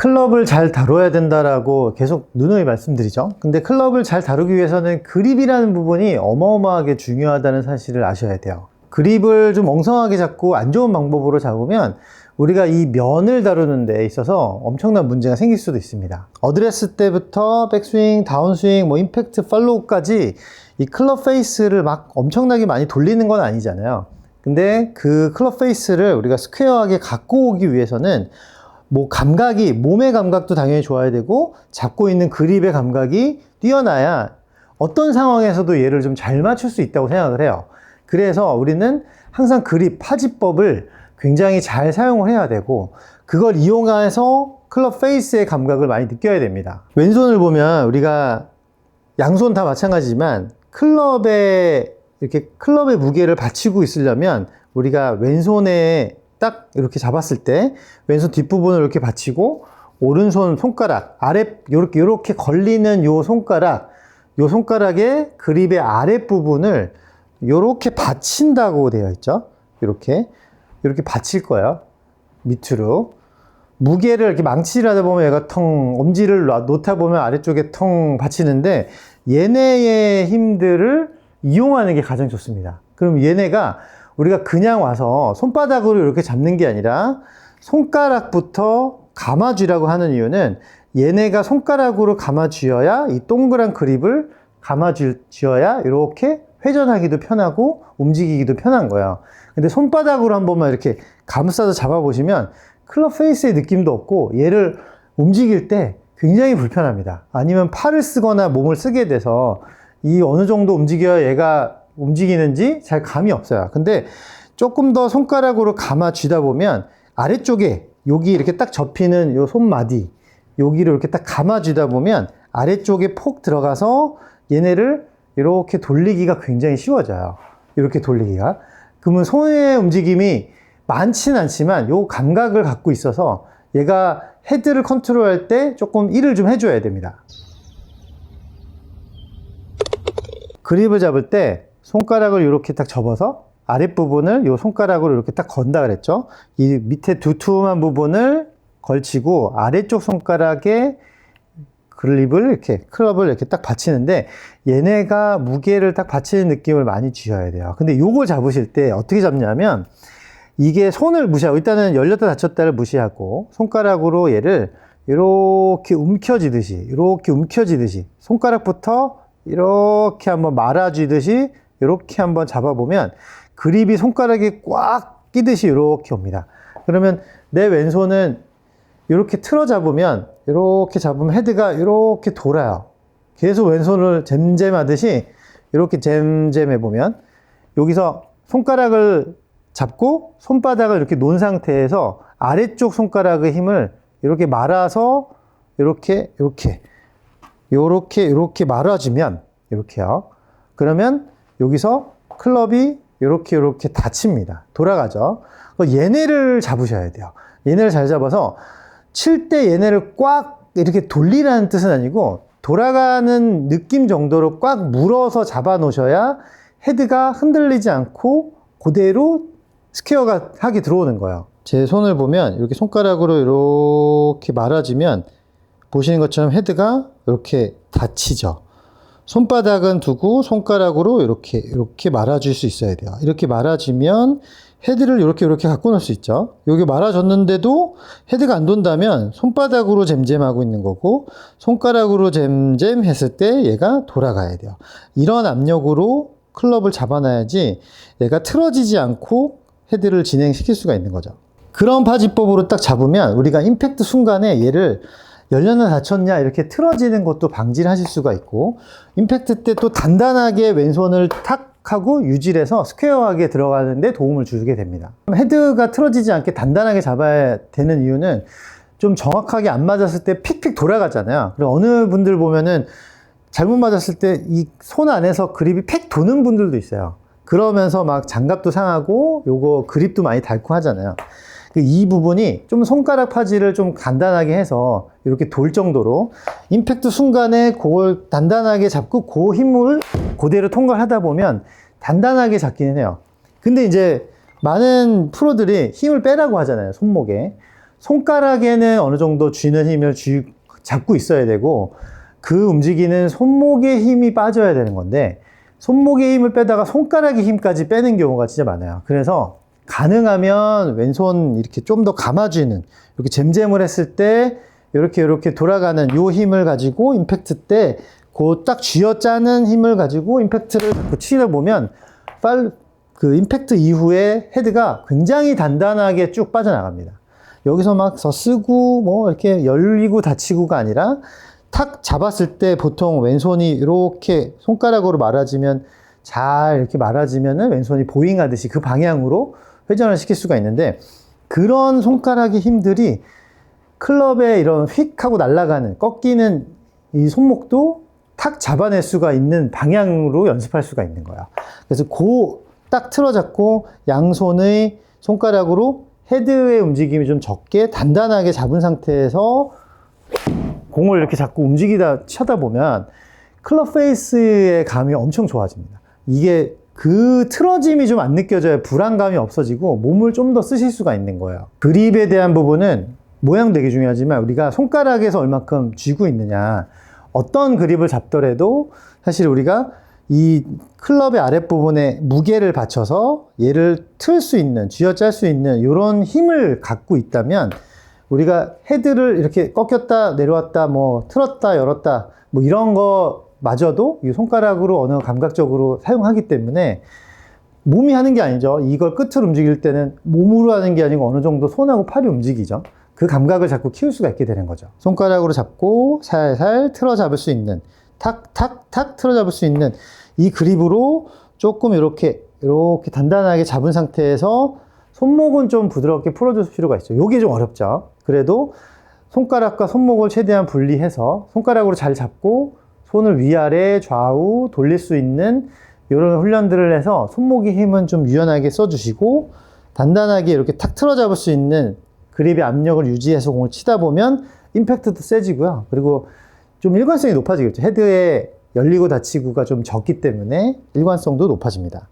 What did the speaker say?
클럽을 잘 다뤄야 된다라고 계속 누누이 말씀드리죠. 근데 클럽을 잘 다루기 위해서는 그립이라는 부분이 어마어마하게 중요하다는 사실을 아셔야 돼요. 그립을 좀 엉성하게 잡고 안 좋은 방법으로 잡으면 우리가 이 면을 다루는 데 있어서 엄청난 문제가 생길 수도 있습니다. 어드레스 때부터 백스윙, 다운스윙, 임팩트, 팔로우까지 이 클럽 페이스를 막 엄청나게 많이 돌리는 건 아니잖아요. 근데 그 클럽 페이스를 우리가 스퀘어하게 갖고 오기 위해서는 감각이, 몸의 감각도 당연히 좋아야 되고 잡고 있는 그립의 감각이 뛰어나야 어떤 상황에서도 얘를 좀 잘 맞출 수 있다고 생각을 해요. 그래서 우리는 항상 그립, 파지법을 굉장히 잘 사용을 해야 되고 그걸 이용해서 클럽 페이스의 감각을 많이 느껴야 됩니다. 왼손을 보면 우리가 양손 다 마찬가지지만 클럽의 무게를 받치고 있으려면 우리가 왼손에 딱 이렇게 잡았을 때 왼손 뒷부분을 이렇게 받치고 오른손 손가락 아래 이렇게 걸리는 요 손가락의 그립의 아랫부분을 이렇게 받친다고 되어 있죠. 이렇게 받칠 거예요. 밑으로. 무게를 이렇게 망치를 하다 보면 얘가 엄지를 놓다 보면 아래쪽에 텅 받치는데 얘네의 힘들을 이용하는 게 가장 좋습니다. 그럼 얘네가 우리가 그냥 와서 손바닥으로 이렇게 잡는 게 아니라 손가락부터 감아쥐라고 하는 이유는 얘네가 손가락으로 감아쥐어야 이 동그란 그립을 감아쥐어야 이렇게 회전하기도 편하고 움직이기도 편한 거예요. 근데 손바닥으로 한 번만 이렇게 감싸서 잡아보시면 클럽 페이스의 느낌도 없고 얘를 움직일 때 굉장히 불편합니다. 아니면 팔을 쓰거나 몸을 쓰게 돼서 이 어느 정도 움직여야 얘가 움직이는지 잘 감이 없어요. 근데 조금 더 손가락으로 감아쥐다 보면 아래쪽에 여기 이렇게 딱 접히는 요 손마디 여기를 이렇게 딱 감아쥐다 보면 아래쪽에 폭 들어가서 얘네를 이렇게 돌리기가 굉장히 쉬워져요. 이렇게 돌리기가. 그러면 손의 움직임이 많지는 않지만 요 감각을 갖고 있어서 얘가 헤드를 컨트롤할 때 조금 일을 좀 해줘야 됩니다. 그립을 잡을 때 손가락을 이렇게 딱 접어서 아랫부분을 요 손가락으로 이렇게 딱 건다 그랬죠. 이 밑에 두툼한 부분을 걸치고 아래쪽 손가락에 클럽을 이렇게 딱 받치는데 얘네가 무게를 딱 받치는 느낌을 많이 쥐어야 돼요. 근데 요걸 잡으실 때 어떻게 잡냐면 이게 손을 무시하고 일단은 열렸다 닫혔다를 무시하고 손가락으로 얘를 이렇게 움켜쥐듯이 손가락부터 이렇게 한번 말아쥐듯이 이렇게 한번 잡아보면 그립이 손가락에 꽉 끼듯이 이렇게 옵니다. 그러면 내 왼손은 이렇게 틀어 잡으면 이렇게 잡으면 헤드가 이렇게 돌아요. 계속 왼손을 잼잼하듯이 이렇게 잼잼해 보면 여기서 손가락을 잡고 손바닥을 이렇게 놓은 상태에서 아래쪽 손가락의 힘을 이렇게 말아서 이렇게 말아주면 이렇게요. 그러면 여기서 클럽이 이렇게 닫힙니다. 돌아가죠. 얘네를 잡으셔야 돼요. 얘네를 잘 잡아서 칠 때 얘네를 꽉 이렇게 돌리라는 뜻은 아니고 돌아가는 느낌 정도로 꽉 물어서 잡아 놓으셔야 헤드가 흔들리지 않고 그대로 스퀘어가 하게 들어오는 거예요. 제 손을 보면 이렇게 손가락으로 이렇게 말아주면 보시는 것처럼 헤드가 이렇게 닫히죠. 손바닥은 두고 손가락으로 이렇게 말아줄 수 있어야 돼요. 이렇게 말아주면 헤드를 이렇게 갖고 놀 수 있죠. 여기 말아줬는데도 헤드가 안 돈다면 손바닥으로 잼잼하고 있는 거고 손가락으로 잼잼 했을 때 얘가 돌아가야 돼요. 이런 압력으로 클럽을 잡아놔야지 얘가 틀어지지 않고 헤드를 진행시킬 수가 있는 거죠. 그런 파지법으로 딱 잡으면 우리가 임팩트 순간에 얘를 열렸나 닫혔냐 이렇게 틀어지는 것도 방지를 하실 수가 있고 임팩트 때 또 단단하게 왼손을 탁 하고 유지해서 스퀘어하게 들어가는데 도움을 주게 됩니다. 헤드가 틀어지지 않게 단단하게 잡아야 되는 이유는 좀 정확하게 안 맞았을 때 픽픽 돌아가잖아요. 그리고 어느 분들 보면은 잘못 맞았을 때 이 손 안에서 그립이 팩 도는 분들도 있어요. 그러면서 막 장갑도 상하고 요거 그립도 많이 닳고 하잖아요. 이 부분이 좀 손가락 파지를 좀 간단하게 해서 이렇게 돌 정도로 임팩트 순간에 그걸 단단하게 잡고 그 힘을 그대로 통과하다 보면 단단하게 잡기는 해요. 근데 이제 많은 프로들이 힘을 빼라고 하잖아요. 손가락에는 어느 정도 쥐는 힘을 잡고 있어야 되고, 그 움직이는 손목의 힘이 빠져야 되는 건데, 손목의 힘을 빼다가 손가락의 힘까지 빼는 경우가 진짜 많아요. 그래서 가능하면 왼손 이렇게 좀 더 감아주는, 이렇게 잼잼을 했을 때 이렇게 돌아가는 요 힘을 가지고 임팩트 때 그 딱 쥐어짜는 힘을 가지고 임팩트를 자꾸 치다 보면 그 임팩트 이후에 헤드가 굉장히 단단하게 쭉 빠져나갑니다. 여기서 막 쓰고 뭐 이렇게 열리고 닫히고가 아니라 탁 잡았을 때 보통 왼손이 이렇게 손가락으로 말아지면 잘 이렇게 말아지면은 왼손이 보잉하듯이 그 방향으로 회전을 시킬 수가 있는데, 그런 손가락의 힘들이 클럽에 이런 휙 하고 날아가는 꺾이는 이 손목도 탁 잡아낼 수가 있는 방향으로 연습할 수가 있는 거야. 그래서 딱 틀어잡고 양손의 손가락으로 헤드의 움직임이 좀 적게 단단하게 잡은 상태에서 공을 이렇게 자꾸 쳐다 보면 클럽 페이스의 감이 엄청 좋아집니다. 이게 그 틀어짐이 좀 안 느껴져야 불안감이 없어지고 몸을 좀 더 쓰실 수가 있는 거예요. 그립에 대한 부분은 모양 되게 중요하지만 우리가 손가락에서 얼마큼 쥐고 있느냐, 어떤 그립을 잡더라도 사실 우리가 이 클럽의 아랫부분에 무게를 받쳐서 얘를 틀 수 있는, 쥐어짤 수 있는 이런 힘을 갖고 있다면 우리가 헤드를 이렇게 꺾였다 내려왔다 뭐 틀었다 열었다 뭐 이런 거 마저도 이 손가락으로 어느 감각적으로 사용하기 때문에 몸이 하는 게 아니죠. 이걸 끝을 움직일 때는 몸으로 하는 게 아니고 어느 정도 손하고 팔이 움직이죠. 그 감각을 자꾸 키울 수가 있게 되는 거죠. 손가락으로 잡고 살살 틀어 잡을 수 있는, 탁탁탁 틀어 잡을 수 있는 이 그립으로 조금 이렇게 단단하게 잡은 상태에서 손목은 좀 부드럽게 풀어줄 필요가 있죠. 이게 좀 어렵죠. 그래도 손가락과 손목을 최대한 분리해서 손가락으로 잘 잡고 손을 위아래 좌우 돌릴 수 있는 이런 훈련들을 해서 손목의 힘은 좀 유연하게 써주시고 단단하게 이렇게 탁 틀어 잡을 수 있는 그립의 압력을 유지해서 공을 치다 보면 임팩트도 세지고요. 그리고 좀 일관성이 높아지겠죠. 헤드에 열리고 닫히고가 좀 적기 때문에 일관성도 높아집니다.